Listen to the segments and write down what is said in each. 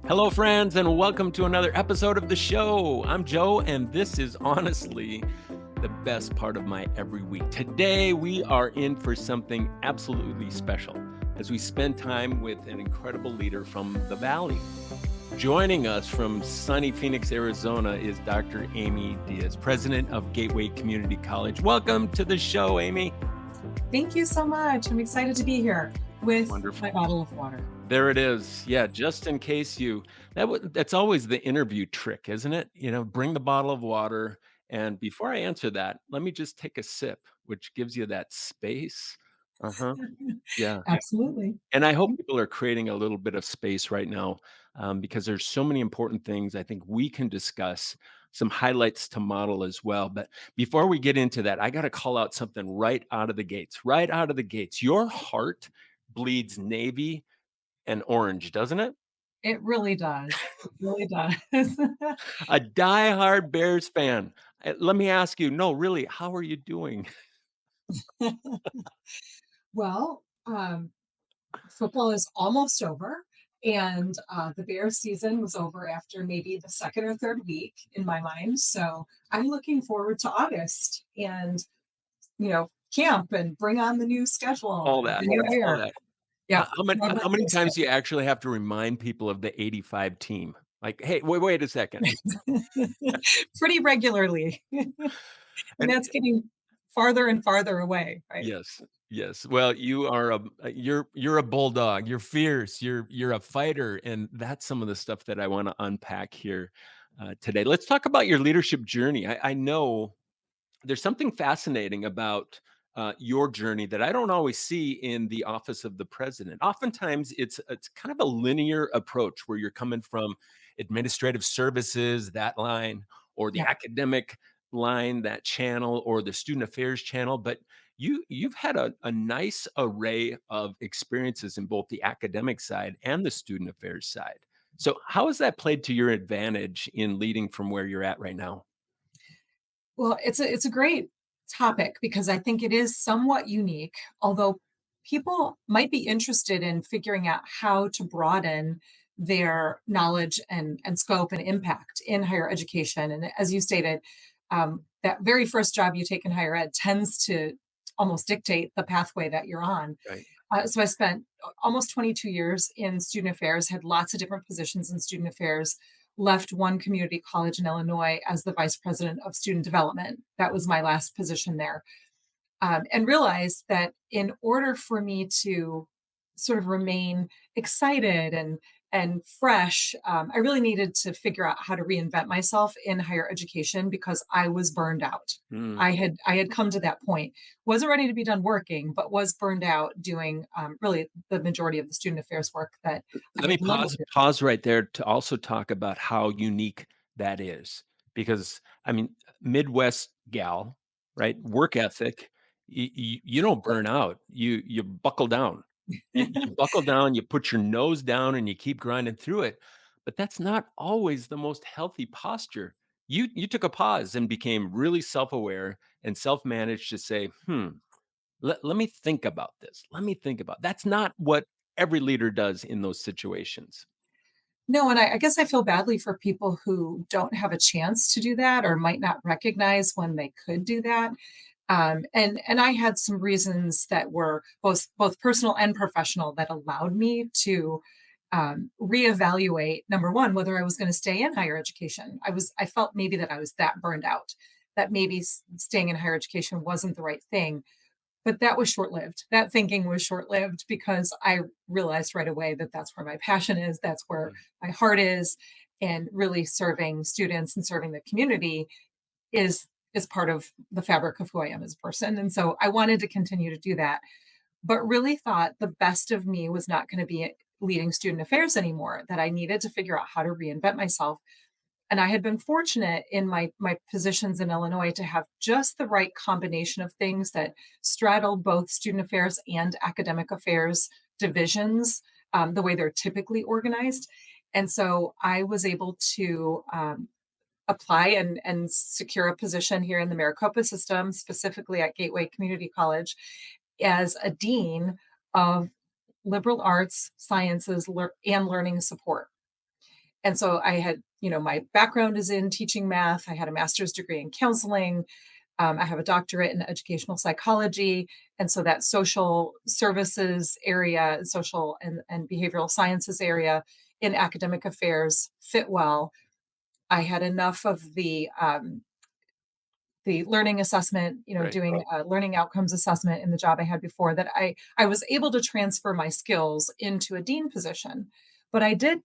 Hello, friends, and welcome to another episode of the show. I'm Joe, and this is honestly the best part of my every week. Today, we are in for something absolutely special as we spend time with an incredible leader from the Valley. Joining us from sunny Phoenix, Arizona is Dr. Amy Diaz, president of Gateway Community College. Welcome to the show, Amy. Thank you so much. I'm excited to be here with my Wonderful. bottle of water. There it is. Yeah, just in case that's always the interview trick, isn't it? Bring the bottle of water. And before I answer that, let me just take a sip, which gives you that space. Uh-huh. Yeah. Absolutely. And I hope people are creating a little bit of space right now, because there's so many important things I think we can discuss, some highlights to model as well. But before we get into that, I got to call out something right out of the gates. Right out of the gates. Your heart bleeds navy and orange, doesn't it? It really does. It really does. A diehard Bears fan. Let me ask you, no, really, how are you doing? Well, football is almost over, and the Bears season was over after maybe the second or third week in my mind. So I'm looking forward to August and, camp and bring on the new schedule All and that, the new all air. that. Yeah. What How about many you? times do you actually have to remind people of the '85 team? Like, "Hey, wait a second." Pretty regularly. And And that's getting farther and farther away, right? yes, yes. Well, you are you're a bulldog. You're fierce. You're a fighter, and that's some of the stuff that I wanna unpack here, today. Let's talk about your leadership journey. I know there's something fascinating about your journey that I don't always see in the office of the president. Oftentimes, it's kind of a linear approach where you're coming from administrative services, that line, or the Yeah. academic line, that channel, or the student affairs channel. But you've had a nice array of experiences in both the academic side and the student affairs side. So, how has that played to your advantage in leading from where you're at right now? Well, it's a great topic because I think it is somewhat unique, although people might be interested in figuring out how to broaden their knowledge and scope and impact in higher education. And as you stated, that very first job you take in higher ed tends to almost dictate the pathway that you're on. Right. So I spent almost 22 years in student affairs, had lots of different positions in student affairs, left one community college in Illinois as the vice president of student development. That was my last position there. And realized that in order for me to sort of remain excited and fresh, I really needed to figure out how to reinvent myself in higher education because I was burned out. Mm. I had come to that point, wasn't ready to be done working, but was burned out doing really the majority of the student affairs work that I Let me had loved pause doing. pause right there to also talk about how unique that is, because, I mean, Midwest gal, right? Work ethic, you don't burn out, you buckle down. You buckle down, you put your nose down, and you keep grinding through it, but that's not always the most healthy posture. You took a pause and became really self-aware and self-managed to say, let me think about this. Let me think about that's not what every leader does in those situations. No, and I guess I feel badly for people who don't have a chance to do that or might not recognize when they could do that. And I had some reasons that were both personal and professional that allowed me to reevaluate number one whether I was going to stay in higher education. I felt maybe that I was that burned out, that maybe staying in higher education wasn't the right thing. But that was short-lived. That thinking was short-lived because I realized right away that that's where my passion is, that's where Mm. my heart is, and really serving students and serving the community is part of the fabric of who I am as a person. And so I wanted to continue to do that, but really thought the best of me was not going to be leading student affairs anymore, that I needed to figure out how to reinvent myself. And I had been fortunate in my positions in Illinois to have just the right combination of things that straddled both student affairs and academic affairs divisions, the way they're typically organized. And so I was able to apply and secure a position here in the Maricopa system, specifically at Gateway Community College, as a dean of liberal arts, sciences, and learning support. And so I had, my background is in teaching math. I had a master's degree in counseling. I have a doctorate in educational psychology. And so that social services area, social and behavioral sciences area in academic affairs fit well. I had enough of the learning assessment, Right. doing a learning outcomes assessment in the job I had before, that I was able to transfer my skills into a dean position. But I did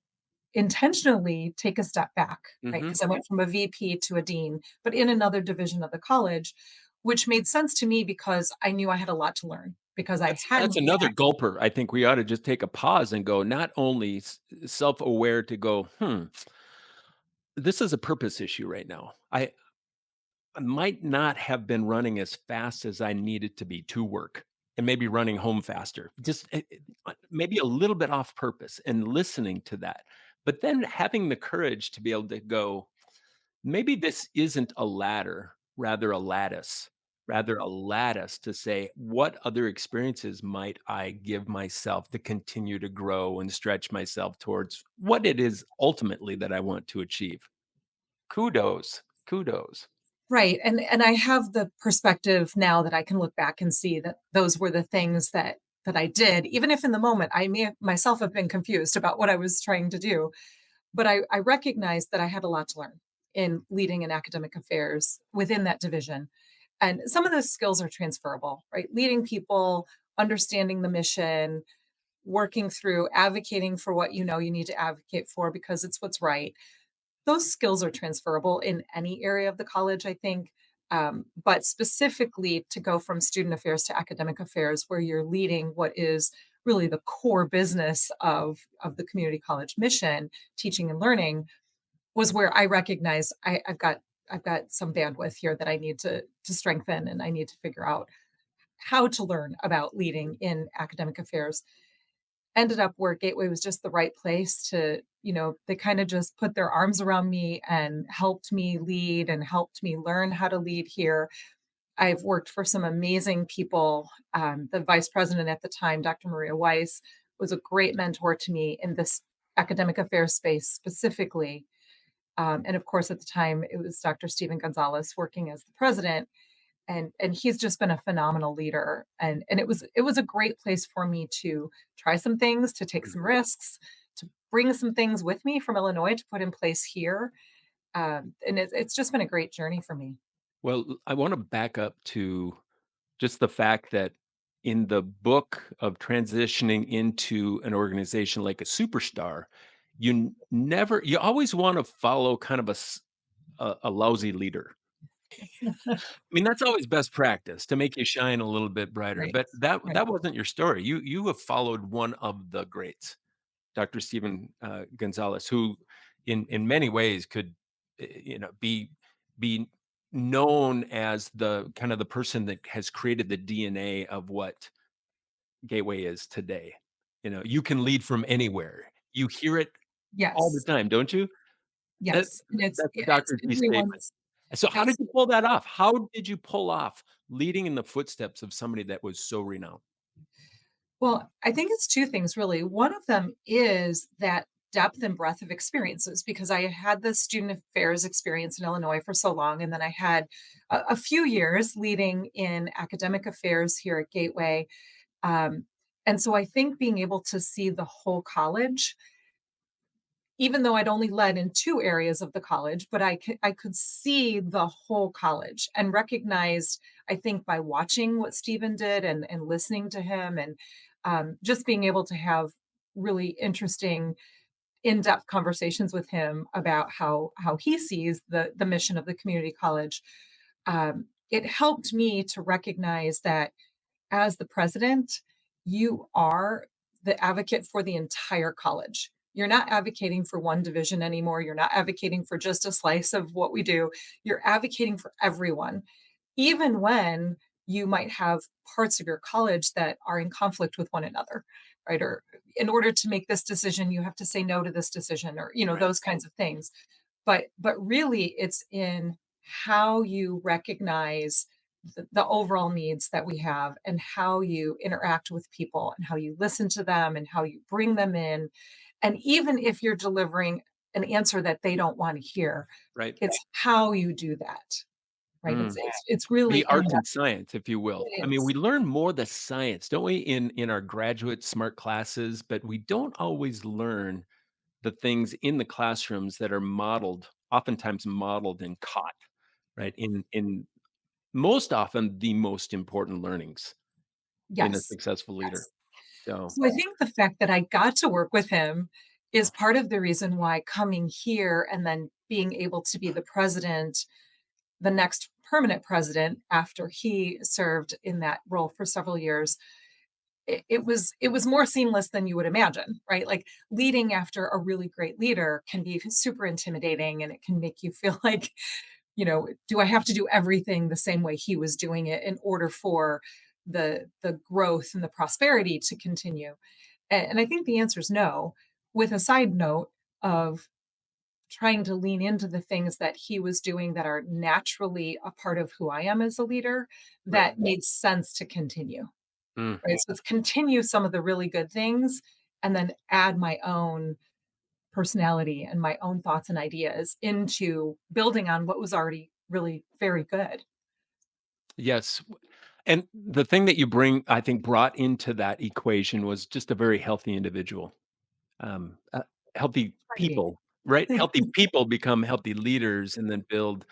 intentionally take a step back, right? Mhm. Because I went from a VP to a dean, but in another division of the college, which made sense to me because I knew I had a lot to learn because I That's hadn't another yet. gulper. I think we ought to just take a pause and go, not only self-aware to go, this is a purpose issue right now. I might not have been running as fast as I needed to be to work and maybe running home faster. Just maybe a little bit off purpose and listening to that. But then having the courage to be able to go, maybe this isn't a ladder, rather a lattice. Rather a lattice to say, what other experiences might I give myself to continue to grow and stretch myself towards what it is ultimately that I want to achieve? Kudos. Kudos. Right, and I have the perspective now that I can look back and see that those were the things that I did, even if in the moment I may myself have been confused about what I was trying to do. But I recognized that I had a lot to learn in leading in academic affairs within that division. And some of those skills are transferable, right? Leading people, understanding the mission, working through advocating for what you know you need to advocate for because it's what's right. Those skills are transferable in any area of the college, I think. But specifically to go from student affairs to academic affairs, where you're leading what is really the core business of the community college mission, teaching and learning, was where I recognized I've got some bandwidth here that I need to strengthen, and I need to figure out how to learn about leading in academic affairs. Ended up where Gateway was just the right place to, they kind of just put their arms around me and helped me lead and helped me learn how to lead here. I've worked for some amazing people. The vice president at the time, Dr. Maria Weiss, was a great mentor to me in this academic affairs space specifically. And of course, at the time, it was Dr. Stephen Gonzalez working as the president, and he's just been a phenomenal leader, and it was a great place for me to try some things, to take some risks, to bring some things with me from Illinois to put in place here. And it's just been a great journey for me. Well, I want to back up to just the fact that in the book of transitioning into an organization like a superstar, you always want to follow kind of a lousy leader. I mean, that's always best practice to make you shine a little bit brighter, Right, but that right. that wasn't your story. You have followed one of the greats, Dr. Stephen, Gonzalez, who in many ways could, be known as the kind of the person that has created the DNA of what Gateway is today. You can lead from anywhere. You hear it all the Yes, time, don't you? That yes, and that's a it's Dr. G statement. everyone's. So how did you pull that off? How did you pull off leading in the footsteps of somebody that was so renowned? Well, I think it's 2 things really. One of them is that depth and breadth of experiences because I had the student affairs experience in Illinois for so long, and then I had a few years leading in academic affairs here at Gateway. Um, and so I think being able to see the whole college, even though I'd only led in 2 areas of the college, but I could see the whole college and recognized, I think, by watching what Stephen did and listening to him and, just being able to have really interesting in-depth conversations with him about how he sees the mission of the community college. It helped me to recognize that as the president, you are the advocate for the entire college. You're not advocating for one division anymore. You're not advocating for just a slice of what we do. You're advocating for everyone, even when you might have parts of your college that are in conflict with one another, right? Or in order to make this decision, you have to say no to this decision, or Right. those kinds of things. But really, it's in how you recognize the overall needs that we have and how you interact with people and how you listen to them and how you bring them in. And even if you're delivering an answer that they don't want to hear. Right. It's how you do that, right? It's Mm. it's really The in art that and science, if you will. I it mean, is. we learn more the science, don't we, in our graduate smart classes, but we don't always learn the things in the classrooms that are modeled, oftentimes modeled and caught, right? In most often the most important learnings in a Yes. successful leader. Yes. So, So I think the fact that I got to work with him is part of the reason why coming here and then being able to be the president, the next permanent president after he served in that role for several years, it was more seamless than you would imagine, right? Like leading after a really great leader can be super intimidating and it can make you feel like, do I have to do everything the same way he was doing it in order for the growth and the prosperity to continue? And I think the answer is no, with a side note of trying to lean into the things that he was doing that are naturally a part of who I am as a leader right. that made sense to continue. Mm. Right? So it's continue some of the really good things and then add my own personality and my own thoughts and ideas into building on what was already really very good. Yes. And the thing that you I think, brought into that equation was just a very healthy individual. Healthy Right. people, right? Healthy people become healthy leaders and then build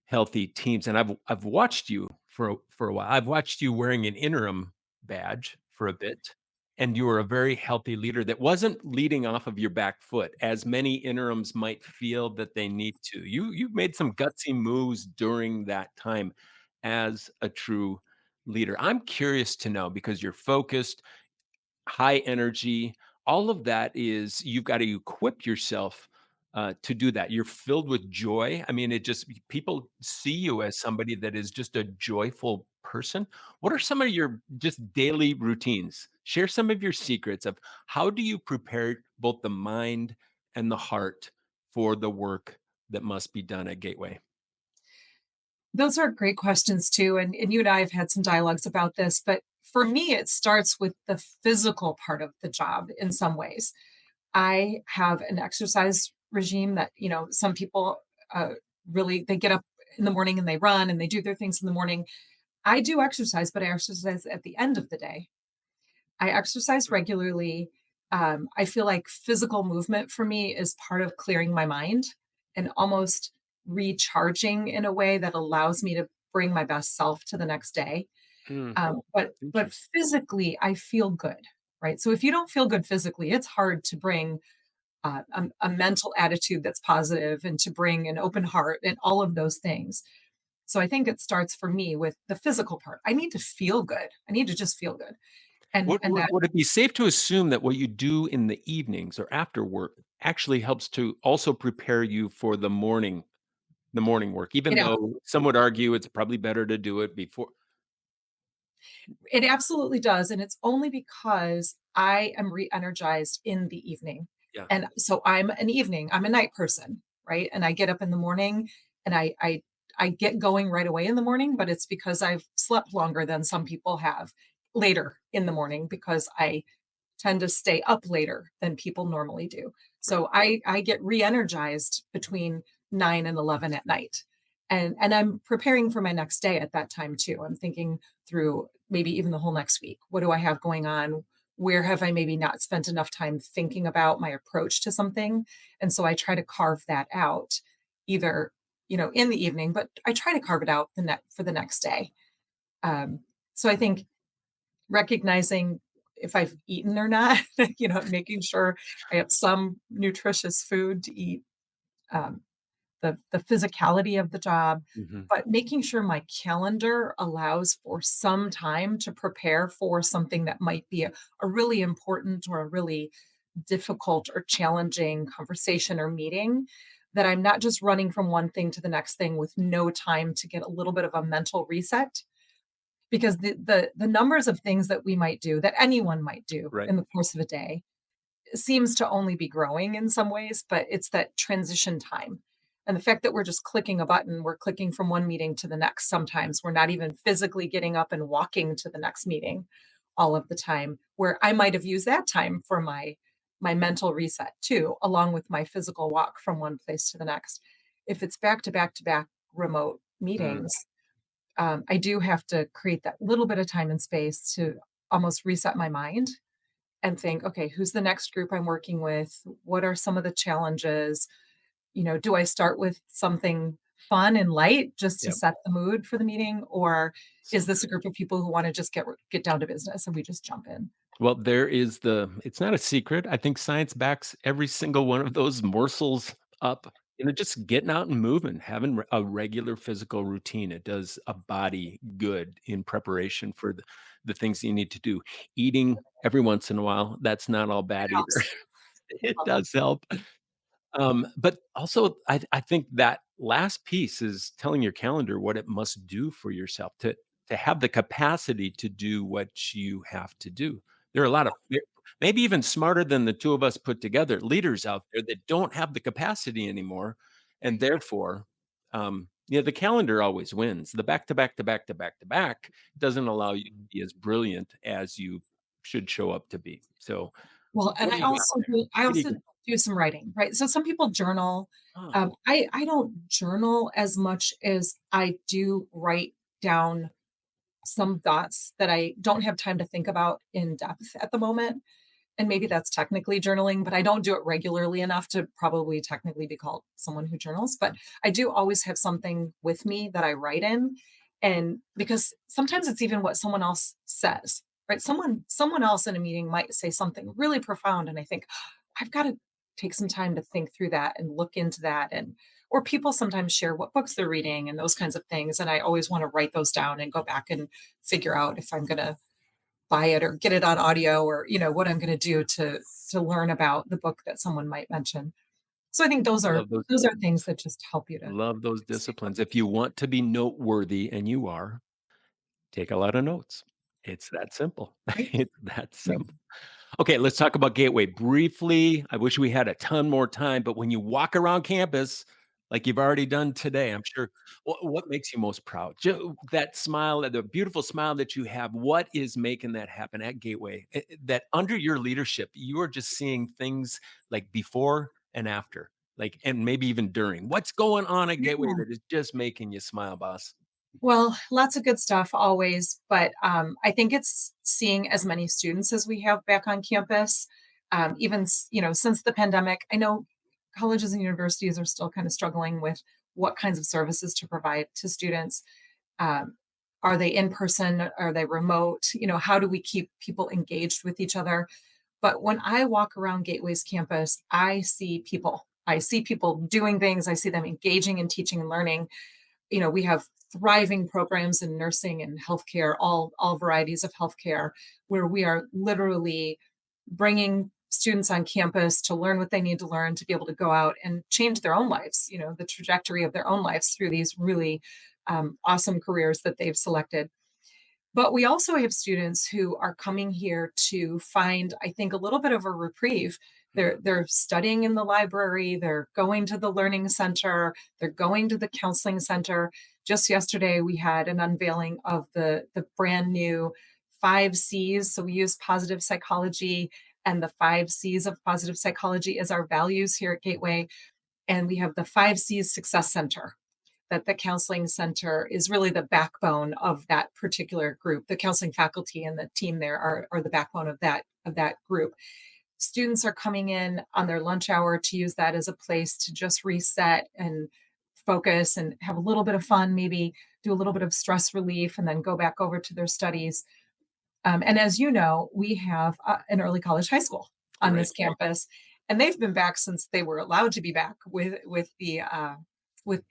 healthy teams. And I've watched you for a while. I've watched you wearing an interim badge for a bit, and you were a very healthy leader that wasn't leading off of your back foot, as many interims might feel that they need to. You made some gutsy moves during that time as a true leader. I'm curious to know, because you're focused, high energy, all of that is, you've got to equip yourself to do that. You're filled with joy. I mean, it just, people see you as somebody that is just a joyful person. What are some of your just daily routines? Share some of your secrets of how do you prepare both the mind and the heart for the work that must be done at Gateway? Those are great questions too. And you and I have had some dialogues about this, but for me, it starts with the physical part of the job in some ways. I have an exercise regime that, some people uh, really, they get up in the morning and they run and they do their things in the morning. I do exercise, but I exercise at the end of the day. I exercise regularly. I feel like physical movement for me is part of clearing my mind and almost recharging in a way that allows me to bring my best self to the next day. Mm, But interesting. physically, I feel good, right? So if you don't feel good physically, it's hard to bring a mental attitude that's positive and to bring an open heart and all of those things. So I think it starts for me with the physical part. I need to feel good. I need to just feel good. And that Would it be safe to assume that what you do in the evenings or after work actually helps to also prepare you for the morning work, even it though some would argue it's probably better to do it before. It absolutely does, and it's only because I am re-energized in the evening. Yeah. And so I'm a night person, right? And I get up in the morning and I get going right away in the morning, but it's because I've slept longer than some people have later in the morning because I tend to stay up later than people normally do. Right. So I get re-energized between 9 and 11 at night. And I'm preparing for my next day at that time too. I'm thinking through maybe even the whole next week. What do I have going on? Where have I maybe not spent enough time thinking about my approach to something? And so I try to carve that out either, in the evening, but I try to carve it out for the next day. So I think recognizing if I've eaten or not, making sure I have some nutritious food to eat, um, the physicality of the job, Mhm. but making sure my calendar allows for some time to prepare for something that might be a really important or a really difficult or challenging conversation or meeting, that I'm not just running from one thing to the next thing with no time to get a little bit of a mental reset because the numbers of things that we might do, that anyone might do Right. in the course of a day, seems to only be growing in some ways, but it's that transition time. And the fact that we're just clicking a button, we're clicking from one meeting to the next sometimes. We're not even physically getting up and walking to the next meeting all of the time, where I might have used that time for my my mental reset too, along with my physical walk from one place to the next. If it's back to back to back remote Mm, meetings, I do have to create that little bit of time and space to almost reset my mind and think, okay, who's the next group I'm working with? What are some of the challenges? Do I start with something fun and light just to yep. set the mood for the meeting, or is So this a good. group of people who want to just get down to business and we just jump in? Well, there is it's not a secret. I think science backs every single one of those morsels up. Just getting out and moving, having a regular physical routine. It does a body good in preparation for the things you need to do. Eating every once in a while, that's not all It bad either. helps. It It helps. does help. But also, I think that last piece is telling your calendar what it must do for yourself to have the capacity to do what you have to do. There are a lot of maybe even smarter than the two of us put together leaders out there that don't have the capacity anymore, and therefore, the calendar always wins. The back to back to back to back to back doesn't allow you to be as brilliant as you should show up to be. So, Well, and what do you got there? I What do you also got? do some writing, right? So some people journal. Oh, I don't journal as much as I do write down some thoughts that I don't have time to think about in depth at the moment. And maybe that's technically journaling, but I don't do it regularly enough to probably technically be called someone who journals. But I do always have something with me that I write in. And because sometimes it's even what someone else says, right? Someone else in a meeting might say something really profound. And I think, I've got to take some time to think through that and look into that. And or people sometimes share what books they're reading and those kinds of things. And I always want to write those down and go back and figure out if I'm gonna buy it or get it on audio or what I'm going to do to learn about the book that someone might mention. So I think those are love those those are things that just help you to love those stay disciplines. If focused. you want to be noteworthy, and you are, take a lot of notes. It's that simple. Right? It's that Right. simple. Okay, let's talk about Gateway briefly. I wish we had a ton more time, but when you walk around campus, like you've already done today, I'm sure what makes you most proud? That smile, the beautiful smile that you have, what is making that happen at Gateway? That under your leadership, you are just seeing things like before and after, like, and maybe even during. What's going on at Gateway Yeah. that is just making you smile, boss? Well, lots of good stuff always, but I think it's seeing as many students as we have back on campus. Even since the pandemic, I know colleges and universities are still kind of struggling with what kinds of services to provide to students. Um, are they in person? Are they remote? How do we keep people engaged with each other? But when I walk around Gateway's campus, I see people. I see people doing things. I see them engaging in teaching and learning. We have thriving programs in nursing and healthcare, all varieties of healthcare, where we are literally bringing students on campus to learn what they need to learn to be able to go out and change their own lives, the trajectory of their own lives through these really awesome careers that they've selected. But we also have students who are coming here to find, I think, a little bit of a reprieve. They're Mm, they're studying in the library, they're going to the learning center, they're going to the counseling center. Just yesterday, we had an unveiling of the brand new 5 C's. So we use positive psychology, and the 5 C's of positive psychology is our values here at Gateway. And we have the 5 C's Success Center, that the counseling center is really the backbone of that particular group. The counseling faculty and the team there are the backbone of that group. Students are coming in on their lunch hour to use that as a place to just reset and focus and have a little bit of fun, maybe do a little bit of stress relief, and then go back over to their studies. And as you know, we have an early college high school on right. this campus, and they've been back since they were allowed to be back with the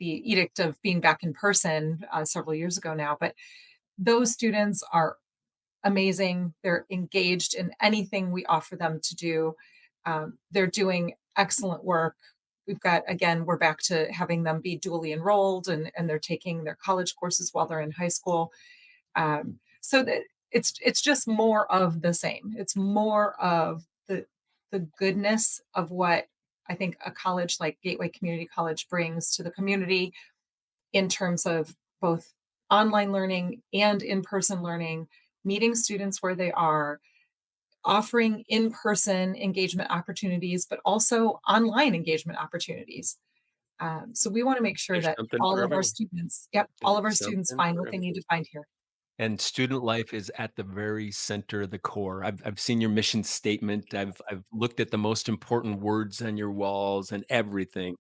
edict of being back in person several years ago now. But those students are amazing. They're engaged in anything we offer them to do. They're doing excellent work. We've got, again, we're back to having them be dually enrolled, and they're taking their college courses while they're in high school. So that it's just more of the same. It's more of the goodness of what I think a college like Gateway Community College brings to the community in terms of both online learning and in-person learning, meeting students where they are, offering in-person engagement opportunities, but also online engagement opportunities. So we want to make sure There's that something all for of our everyone. students, yep, all There's of our students something find for what they everyone. need to find here. And student life is at the very center, the core. I've seen your mission statement. I've looked at the most important words on your walls and everything.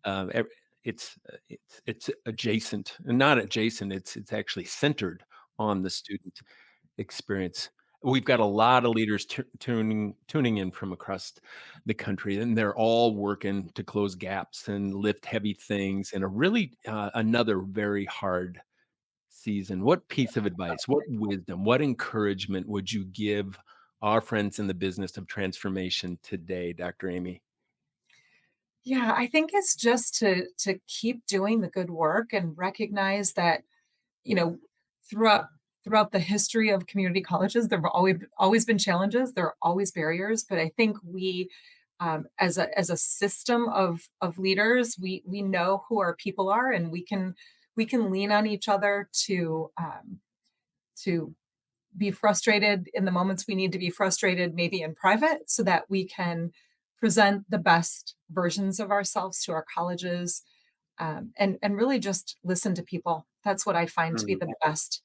Ev it's adjacent, and not adjacent, it's actually centered on the student experience. We've got a lot of leaders tuning in from across the country, and they're all working to close gaps and lift heavy things in a really, another very hard season. What piece of advice, what wisdom, what encouragement would you give our friends in the business of transformation today, Dr. Amy? Yeah, I think it's just to keep doing the good work and recognize that, you know, throughout throughout the history of community colleges, there have always been challenges. There are always barriers, but I think we, as a system of leaders, we know who our people are, and we can lean on each other to be frustrated in the moments we need to be frustrated, maybe in private, so that we can present the best versions of ourselves to our colleges, and really just listen to people. That's what I find to be Mm.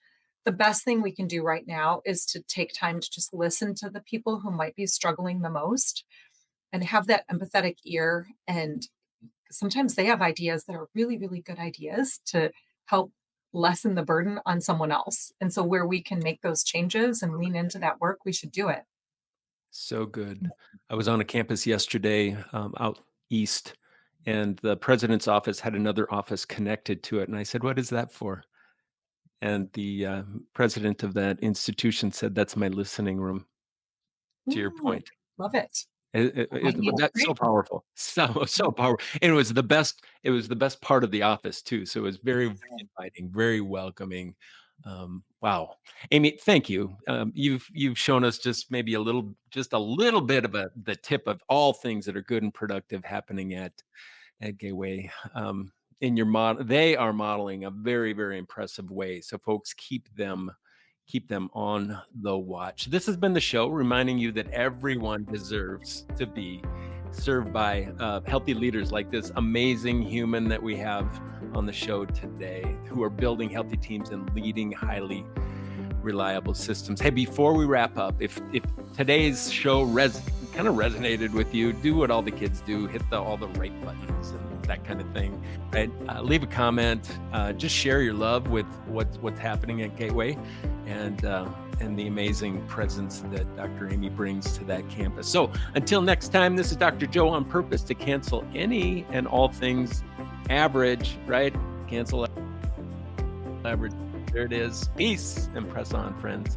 the best thing we can do right now is to take time to just listen to the people who might be struggling the most and have that empathetic ear. And sometimes they have ideas that are really, really good ideas to help lessen the burden on someone else. And so where we can make those changes and lean into that work, we should do it. So good. I was on a campus yesterday, out east, and the president's office had another office connected to it. And I said, "What is that for?" And the president of that institution said, "That's my listening room." To your Mm, point. love it. I might But need to that's so create one. powerful. So powerful, and it was the best part of the office too, so it was very inviting, very welcoming. Wow. Amy, thank you. You've shown us just a little bit of the tip of all things that are good and productive happening at Gateway. In your they are modeling a very, very impressive way, so folks, keep them on the watch. This has been the show reminding you that everyone deserves to be served by healthy leaders like this amazing human that we have on the show today, who are building healthy teams and leading highly reliable systems. Hey, before we wrap up, if today's show kind of resonated with you, do what all the kids do, hit all the right buttons and that kind of thing. Right? Leave a comment. Just share your love with what's happening at Gateway, and the amazing presence that Dr. Amy brings to that campus. So until next time, this is Dr. Joe on purpose to cancel any and all things average, right? Cancel average. There it is. Peace and press on, friends.